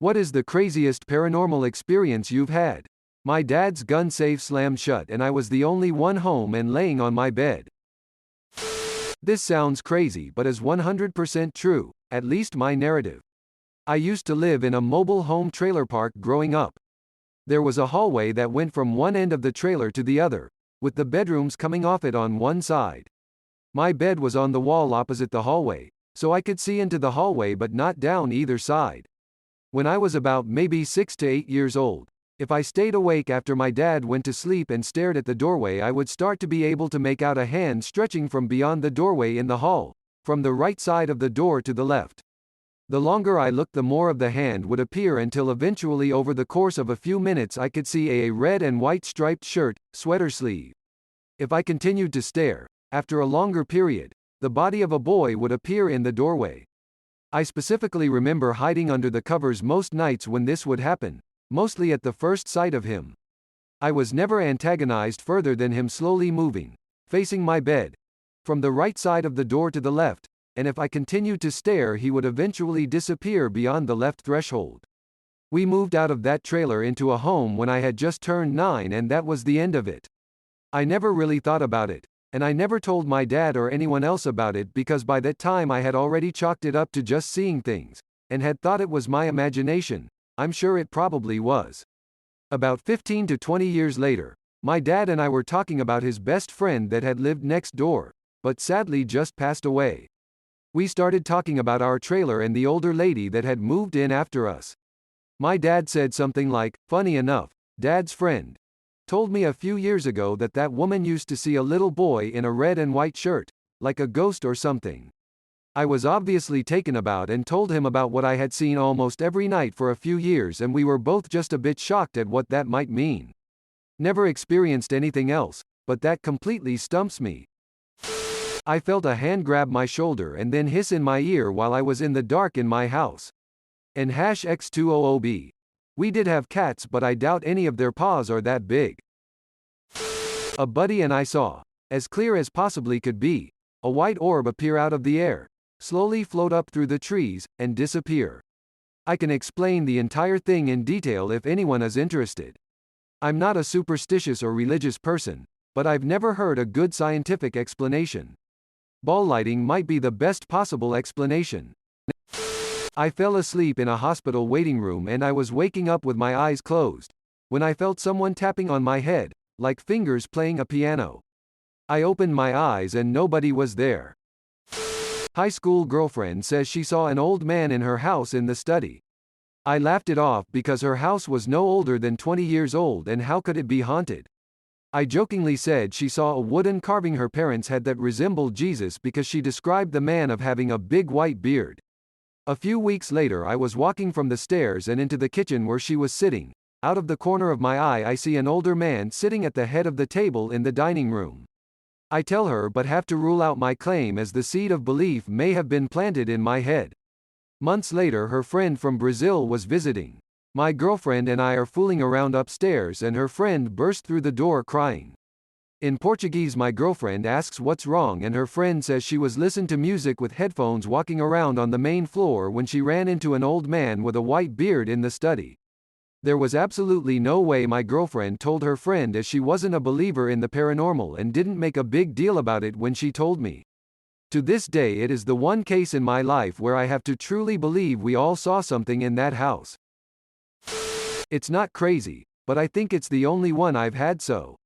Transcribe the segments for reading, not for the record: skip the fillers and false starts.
What is the craziest paranormal experience you've had? My dad's gun safe slammed shut and I was the only one home and laying on my bed. This sounds crazy but is 100% true, at least my narrative. I used to live in a mobile home trailer park growing up. There was a hallway that went from one end of the trailer to the other, with the bedrooms coming off it on one side. My bed was on the wall opposite the hallway, so I could see into the hallway but not down either side. When I was about maybe 6 to 8 years old, if I stayed awake after my dad went to sleep and stared at the doorway, I would start to be able to make out a hand stretching from beyond the doorway in the hall, from the right side of the door to the left. The longer I looked, the more of the hand would appear until eventually over the course of a few minutes I could see a red and white striped shirt, sweater sleeve. If I continued to stare, after a longer period, the body of a boy would appear in the doorway. I specifically remember hiding under the covers most nights when this would happen, mostly at the first sight of him. I was never antagonized further than him slowly moving, facing my bed, from the right side of the door to the left, and if I continued to stare he would eventually disappear beyond the left threshold. We moved out of that trailer into a home when I had just turned 9 and that was the end of it. I never really thought about it, and I never told my dad or anyone else about it because by that time I had already chalked it up to just seeing things, and had thought it was my imagination. I'm sure it probably was. About 15 to 20 years later, my dad and I were talking about his best friend that had lived next door, but sadly just passed away. We started talking about our trailer and the older lady that had moved in after us. My dad said something like, "Funny enough, Dad's friend told me a few years ago that that woman used to see a little boy in a red and white shirt, like a ghost or something." I was obviously taken aback and told him about what I had seen almost every night for a few years, and we were both just a bit shocked at what that might mean. Never experienced anything else, but that completely stumps me. I felt a hand grab my shoulder and then hiss in my ear while I was in the dark in my house. And #X200B. We did have cats, but I doubt any of their paws are that big. A buddy and I saw, as clear as possibly could be, a white orb appear out of the air, slowly float up through the trees, and disappear. I can explain the entire thing in detail if anyone is interested. I'm not a superstitious or religious person, but I've never heard a good scientific explanation. Ball lighting might be the best possible explanation. I fell asleep in a hospital waiting room and I was waking up with my eyes closed, when I felt someone tapping on my head, like fingers playing a piano. I opened my eyes and nobody was there. High school girlfriend says she saw an old man in her house in the study. I laughed it off because her house was no older than 20 years old and how could it be haunted? I jokingly said she saw a wooden carving her parents had that resembled Jesus because she described the man of having a big white beard. A few weeks later I was walking from the stairs and into the kitchen where she was sitting. Out of the corner of my eye I see an older man sitting at the head of the table in the dining room. I tell her but have to rule out my claim as the seed of belief may have been planted in my head. Months later her friend from Brazil was visiting. My girlfriend and I are fooling around upstairs and her friend burst through the door crying. In Portuguese my girlfriend asks what's wrong and her friend says she was listening to music with headphones walking around on the main floor when she ran into an old man with a white beard in the study. There was absolutely no way my girlfriend told her friend as she wasn't a believer in the paranormal and didn't make a big deal about it when she told me. To this day it is the one case in my life where I have to truly believe we all saw something in that house. It's not crazy, but I think it's the only one I've had so.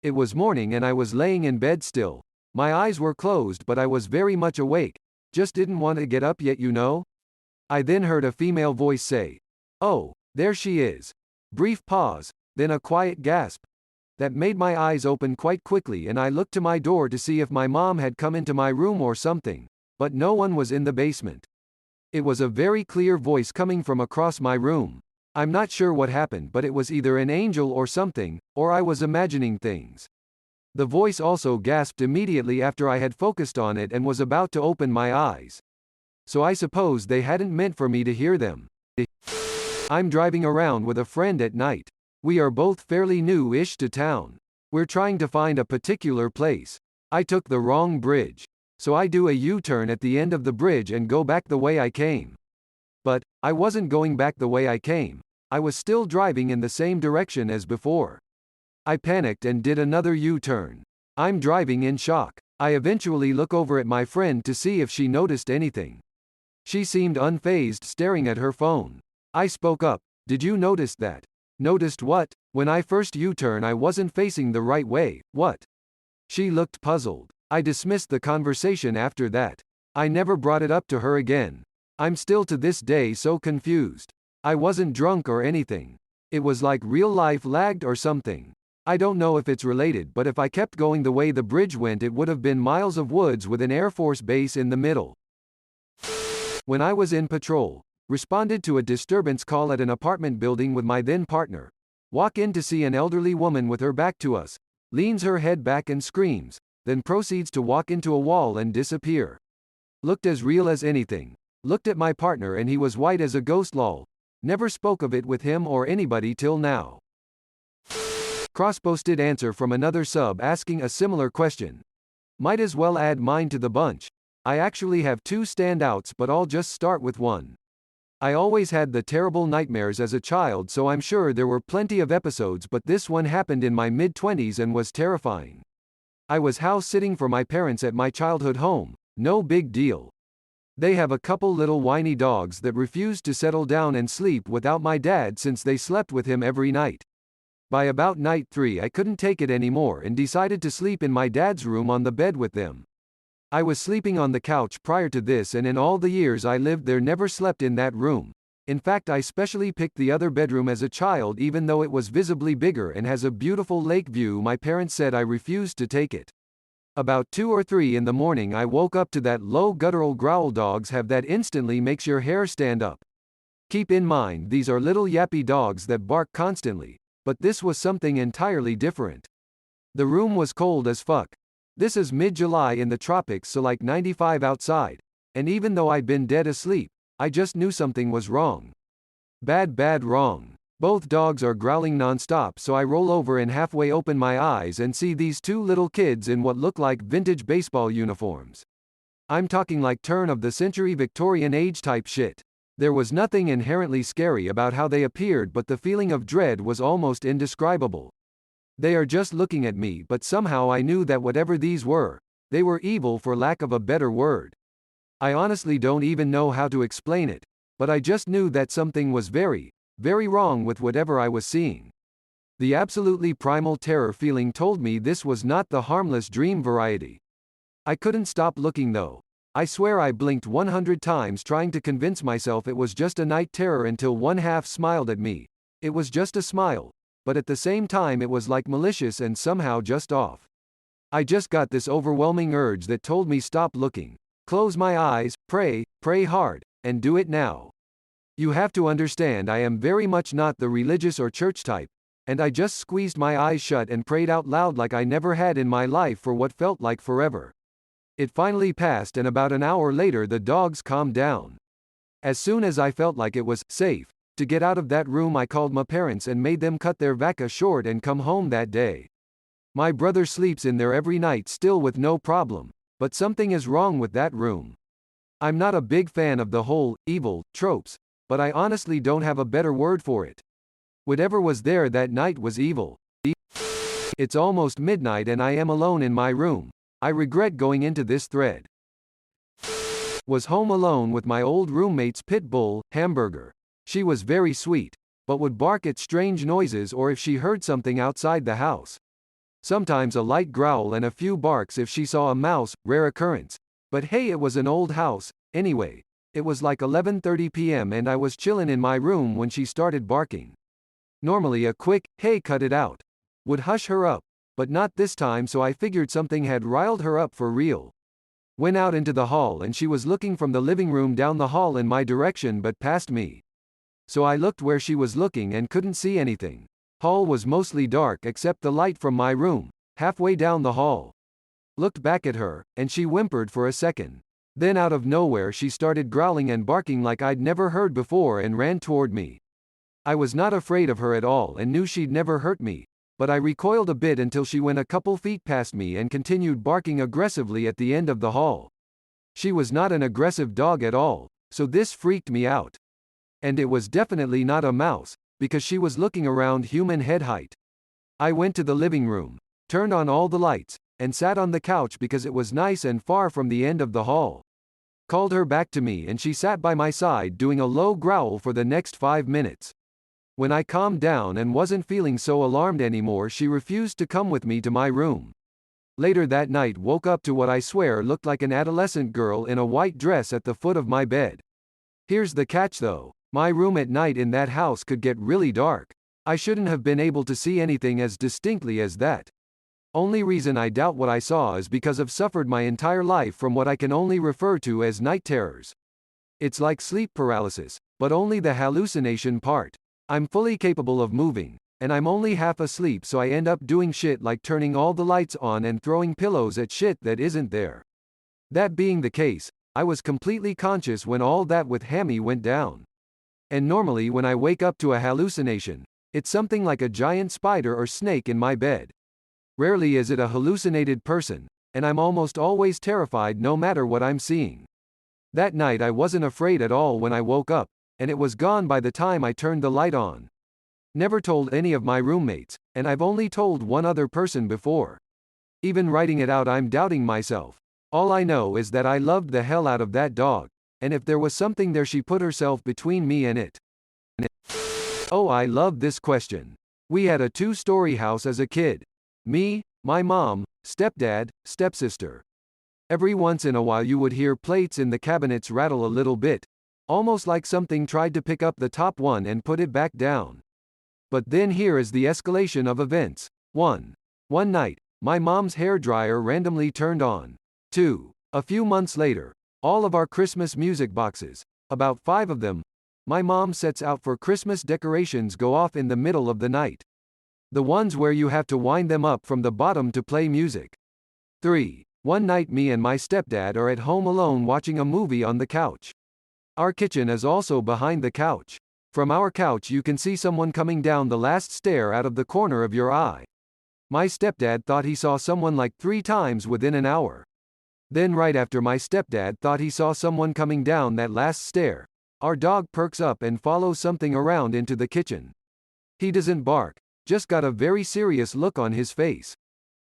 It was morning and I was laying in bed still. My eyes were closed but I was very much awake, just didn't want to get up yet, you know? I then heard a female voice say, "Oh, there she is." Brief pause, then a quiet gasp. That made my eyes open quite quickly and I looked to my door to see if my mom had come into my room or something, but no one was in the basement. It was a very clear voice coming from across my room. I'm not sure what happened, but it was either an angel or something, or I was imagining things. The voice also gasped immediately after I had focused on it and was about to open my eyes. So I suppose they hadn't meant for me to hear them. I'm driving around with a friend at night. We are both fairly new-ish to town. We're trying to find a particular place. I took the wrong bridge. So I do a U-turn at the end of the bridge and go back the way I came. But, I wasn't going back the way I came. I was still driving in the same direction as before. I panicked and did another U-turn. I'm driving in shock. I eventually look over at my friend to see if she noticed anything. She seemed unfazed, staring at her phone. I spoke up, "Did you notice that?" "Noticed what?" "When I first U-turn I wasn't facing the right way, what?" She looked puzzled. I dismissed the conversation after that. I never brought it up to her again. I'm still to this day so confused. I wasn't drunk or anything. It was like real life lagged or something. I don't know if it's related, but if I kept going the way the bridge went it would have been miles of woods with an Air Force base in the middle. When I was in patrol, responded to a disturbance call at an apartment building with my then partner. Walk in to see an elderly woman with her back to us, leans her head back and screams, then proceeds to walk into a wall and disappear. Looked as real as anything. Looked at my partner and he was white as a ghost lol. Never spoke of it with him or anybody till now. Crossposted answer from another sub asking a similar question. Might as well add mine to the bunch. I actually have two standouts but I'll just start with one. I always had the terrible nightmares as a child so I'm sure there were plenty of episodes but this one happened in my mid-20s and was terrifying. I was house sitting for my parents at my childhood home, no big deal. They have a couple little whiny dogs that refused to settle down and sleep without my dad since they slept with him every night. By about night 3 I couldn't take it anymore and decided to sleep in my dad's room on the bed with them. I was sleeping on the couch prior to this and in all the years I lived there never slept in that room. In fact I specially picked the other bedroom as a child even though it was visibly bigger and has a beautiful lake view. My parents said I refused to take it. About 2 or 3 in the morning I woke up to that low guttural growl. Dogs have that instantly makes your hair stand up. Keep in mind these are little yappy dogs that bark constantly, but this was something entirely different. The room was cold as fuck. This is mid-July in the tropics so like 95 outside, and even though I'd been dead asleep, I just knew something was wrong. Bad wrong. Both dogs are growling non-stop so I roll over and halfway open my eyes and see these two little kids in what look like vintage baseball uniforms. I'm talking like turn of the century Victorian age type shit. There was nothing inherently scary about how they appeared but the feeling of dread was almost indescribable. They are just looking at me but somehow I knew that whatever these were, they were evil for lack of a better word. I honestly don't even know how to explain it, but I just knew that something was very wrong with whatever I was seeing. The absolutely primal terror feeling told me this was not the harmless dream variety. I couldn't stop looking though. I swear I blinked 100 times trying to convince myself it was just a night terror until one half smiled at me. It was just a smile, but at the same time it was like malicious and somehow just off. I just got this overwhelming urge that told me stop looking, close my eyes, pray hard, and do it now. You have to understand I am very much not the religious or church type, and I just squeezed my eyes shut and prayed out loud like I never had in my life for what felt like forever. It finally passed and about an hour later the dogs calmed down. As soon as I felt like it was safe to get out of that room I called my parents and made them cut their vaca short and come home that day. My brother sleeps in there every night still with no problem, but something is wrong with that room. I'm not a big fan of the whole evil tropes, but I honestly don't have a better word for it. Whatever was there that night was evil. It's almost midnight and I am alone in my room. I regret going into this thread. Was home alone with my old roommate's pit bull, Hamburger. She was very sweet, but would bark at strange noises or if she heard something outside the house. Sometimes a light growl and a few barks if she saw a mouse, rare occurrence. But hey, it was an old house, anyway. It was like 11:30 p.m. and I was chillin' in my room when she started barking. Normally a quick, hey cut it out, would hush her up, but not this time so I figured something had riled her up for real. Went out into the hall and she was looking from the living room down the hall in my direction but past me. So I looked where she was looking and couldn't see anything. Hall was mostly dark except the light from my room, halfway down the hall. Looked back at her, and she whimpered for a second. Then out of nowhere she started growling and barking like I'd never heard before and ran toward me. I was not afraid of her at all and knew she'd never hurt me, but I recoiled a bit until she went a couple feet past me and continued barking aggressively at the end of the hall. She was not an aggressive dog at all, so this freaked me out. And it was definitely not a mouse, because she was looking around human head height. I went to the living room, turned on all the lights, and sat on the couch because it was nice and far from the end of the hall. Called her back to me and she sat by my side doing a low growl for the next 5 minutes. When I calmed down and wasn't feeling so alarmed anymore, she refused to come with me to my room. Later that night woke up to what I swear looked like an adolescent girl in a white dress at the foot of my bed. Here's the catch though, my room at night in that house could get really dark. I shouldn't have been able to see anything as distinctly as that. Only reason I doubt what I saw is because I've suffered my entire life from what I can only refer to as night terrors. It's like sleep paralysis, but only the hallucination part. I'm fully capable of moving, and I'm only half asleep, so I end up doing shit like turning all the lights on and throwing pillows at shit that isn't there. That being the case, I was completely conscious when all that with Hammy went down. And normally when I wake up to a hallucination, it's something like a giant spider or snake in my bed. Rarely is it a hallucinated person, and I'm almost always terrified no matter what I'm seeing. That night I wasn't afraid at all when I woke up, and it was gone by the time I turned the light on. Never told any of my roommates, and I've only told one other person before. Even writing it out I'm doubting myself. All I know is that I loved the hell out of that dog, and if there was something there she put herself between me and it. Oh, I love this question. We had a 2-story house as a kid. Me, my mom, stepdad, stepsister. Every once in a while you would hear plates in the cabinets rattle a little bit, almost like something tried to pick up the top one and put it back down. But then here is the escalation of events. 1. One night, my mom's hairdryer randomly turned on. 2. A few months later, all of our Christmas music boxes, about 5 of them, my mom sets out for Christmas decorations, go off in the middle of the night. The ones where you have to wind them up from the bottom to play music. 3. One night me and my stepdad are at home alone watching a movie on the couch. Our kitchen is also behind the couch. From our couch you can see someone coming down the last stair out of the corner of your eye. My stepdad thought he saw someone like 3 times within an hour. Then right after my stepdad thought he saw someone coming down that last stair, our dog perks up and follows something around into the kitchen. He doesn't bark, just got a very serious look on his face.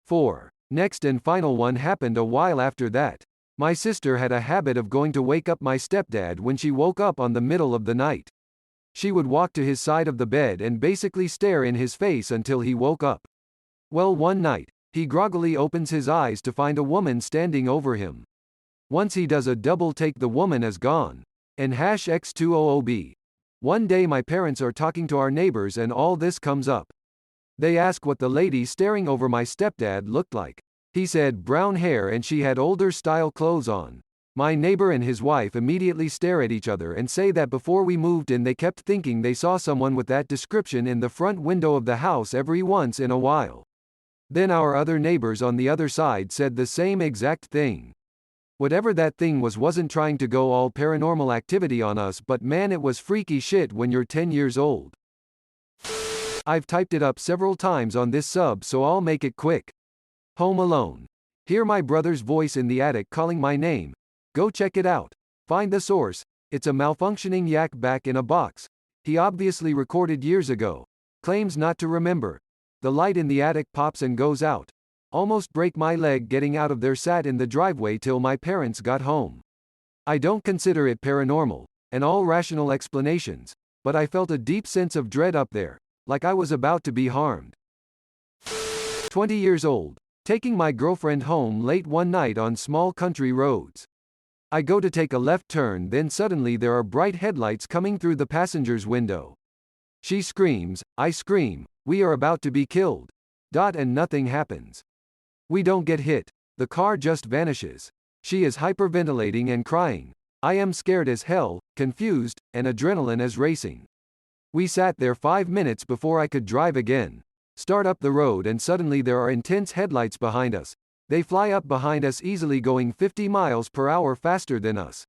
4. Next and final one happened a while after that. My sister had a habit of going to wake up my stepdad when she woke up on the middle of the night. She would walk to his side of the bed and basically stare in his face until he woke up. Well, one night, he groggily opens his eyes to find a woman standing over him. Once he does a double take, the woman is gone. And #X200B. One day my parents are talking to our neighbors and all this comes up. They ask what the lady staring over my stepdad looked like. He said brown hair and she had older style clothes on. My neighbor and his wife immediately stare at each other and say that before we moved in they kept thinking they saw someone with that description in the front window of the house every once in a while. Then our other neighbors on the other side said the same exact thing. Whatever that thing was wasn't trying to go all paranormal activity on us, but man, it was freaky shit when you're 10 years old. I've typed it up several times on this sub, so I'll make it quick. Home Alone. Hear my brother's voice in the attic calling my name. Go check it out. Find the source. It's a malfunctioning yak back in a box. He obviously recorded years ago. Claims not to remember. The light in the attic pops and goes out. Almost break my leg getting out of there, sat in the driveway till my parents got home. I don't consider it paranormal, and all rational explanations, but I felt a deep sense of dread up there, like I was about to be harmed. 20 years old, taking my girlfriend home late one night on small country roads. I go to take a left turn, then suddenly there are bright headlights coming through the passenger's window. She screams, I scream, we are about to be killed. And nothing happens. We don't get hit. The car just vanishes. She is hyperventilating and crying. I am scared as hell, confused, and adrenaline is racing. We sat there 5 minutes before I could drive again. Start up the road and suddenly there are intense headlights behind us. They fly up behind us easily, going 50 miles per hour faster than us.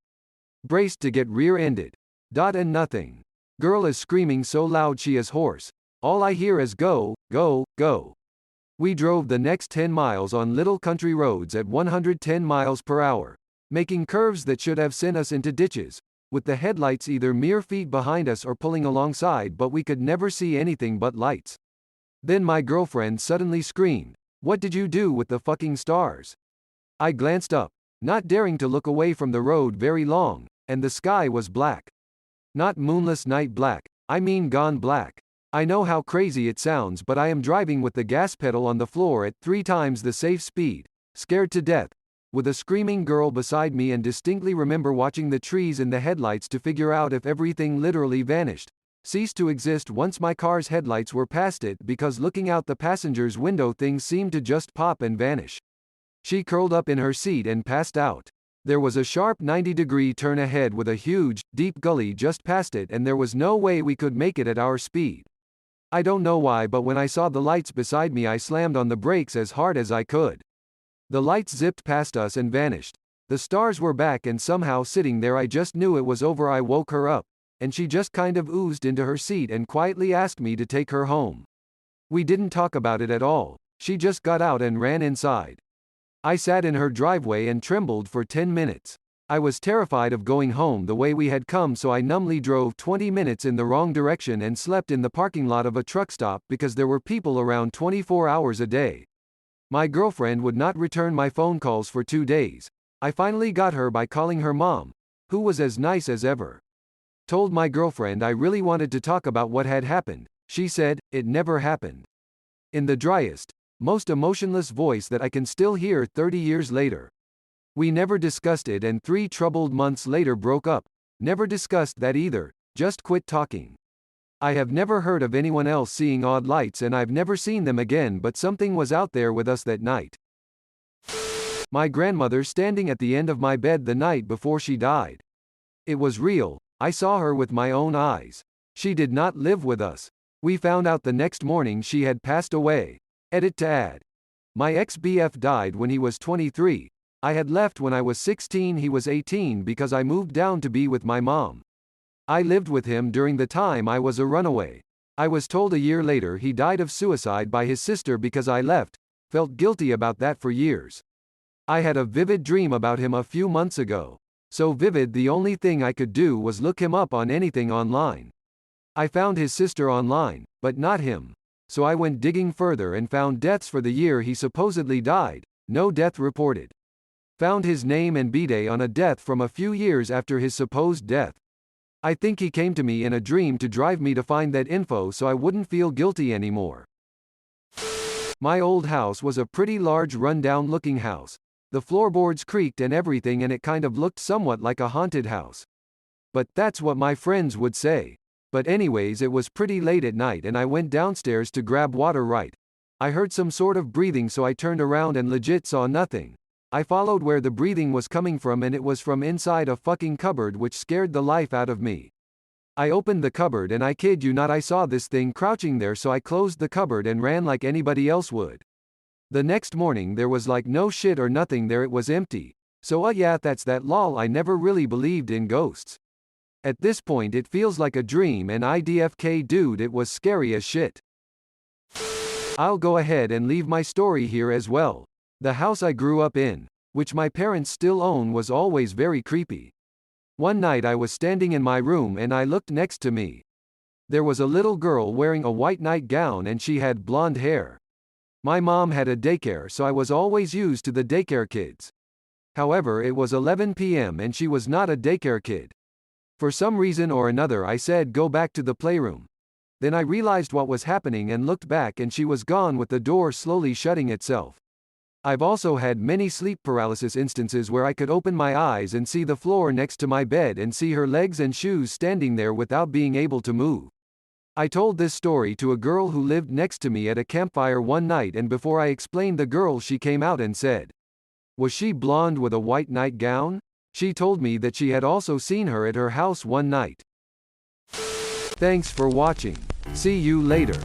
Braced to get rear-ended. And nothing. Girl is screaming so loud she is hoarse. All I hear is go, go, go. We drove the next 10 miles on little country roads at 110 miles per hour, making curves that should have sent us into ditches, with the headlights either mere feet behind us or pulling alongside, but we could never see anything but lights. Then my girlfriend suddenly screamed, "What did you do with the fucking stars?" I glanced up, not daring to look away from the road very long, and the sky was black. Not moonless night black, I mean gone black. I know how crazy it sounds, but I am driving with the gas pedal on the floor at 3 times the safe speed, scared to death, with a screaming girl beside me, and distinctly remember watching the trees in the headlights to figure out if everything literally vanished, ceased to exist once my car's headlights were past it, because looking out the passenger's window things seemed to just pop and vanish. She curled up in her seat and passed out. There was a sharp 90-degree turn ahead with a huge, deep gully just past it, and there was no way we could make it at our speed. I don't know why, but when I saw the lights beside me I slammed on the brakes as hard as I could. The lights zipped past us and vanished. The stars were back and somehow sitting there. I just knew it was over. I woke her up, and she just kind of oozed into her seat and quietly asked me to take her home. We didn't talk about it at all. She just got out and ran inside. I sat in her driveway and trembled for 10 minutes. I was terrified of going home the way we had come, so I numbly drove 20 minutes in the wrong direction and slept in the parking lot of a truck stop because there were people around 24 hours a day. My girlfriend would not return my phone calls for 2 days. I finally got her by calling her mom, who was as nice as ever. Told my girlfriend I really wanted to talk about what had happened. She said, "It never happened." In the driest, most emotionless voice that I can still hear 30 years later. We never discussed it, and 3 troubled months later broke up. Never discussed that either, just quit talking. I have never heard of anyone else seeing odd lights, and I've never seen them again, but something was out there with us that night. My grandmother standing at the end of my bed the night before she died. It was real. I saw her with my own eyes. She did not live with us. We found out the next morning she had passed away. Edit to add. My ex-BF died when he was 23. I had left when I was 16. He was 18 because I moved down to be with my mom. I lived with him during the time I was a runaway. I was told a year later he died of suicide by his sister because I left. Felt guilty about that for years. I had a vivid dream about him a few months ago. So vivid the only thing I could do was look him up on anything online. I found his sister online, but not him. So I went digging further and found deaths for the year he supposedly died, no death reported. Found his name and birthday on a death from a few years after his supposed death. I think he came to me in a dream to drive me to find that info so I wouldn't feel guilty anymore. My old house was a pretty large run-down looking house. The floorboards creaked and everything, and it kind of looked somewhat like a haunted house. But that's what my friends would say. But anyways, it was pretty late at night and I went downstairs to grab water. Right. I heard some sort of breathing, so I turned around and legit saw nothing. I followed where the breathing was coming from, and it was from inside a fucking cupboard, which scared the life out of me. I opened the cupboard and I kid you not, I saw this thing crouching there, so I closed the cupboard and ran like anybody else would. The next morning there was like no shit or nothing there, it was empty. So yeah, that's that. Lol, I never really believed in ghosts. At this point it feels like a dream, and IDFK dude, it was scary as shit. I'll go ahead and leave my story here as well. The house I grew up in, which my parents still own, was always very creepy. One night I was standing in my room and I looked next to me. There was a little girl wearing a white nightgown and she had blonde hair. My mom had a daycare, so I was always used to the daycare kids. However, it was 11 p.m. and she was not a daycare kid. For some reason or another I said go back to the playroom. Then I realized what was happening and looked back, and she was gone with the door slowly shutting itself. I've also had many sleep paralysis instances where I could open my eyes and see the floor next to my bed and see her legs and shoes standing there without being able to move. I told this story to a girl who lived next to me at a campfire one night, and before I explained the girl, she came out and said, "Was she blonde with a white nightgown?" She told me that she had also seen her at her house one night. Thanks for watching. See you later.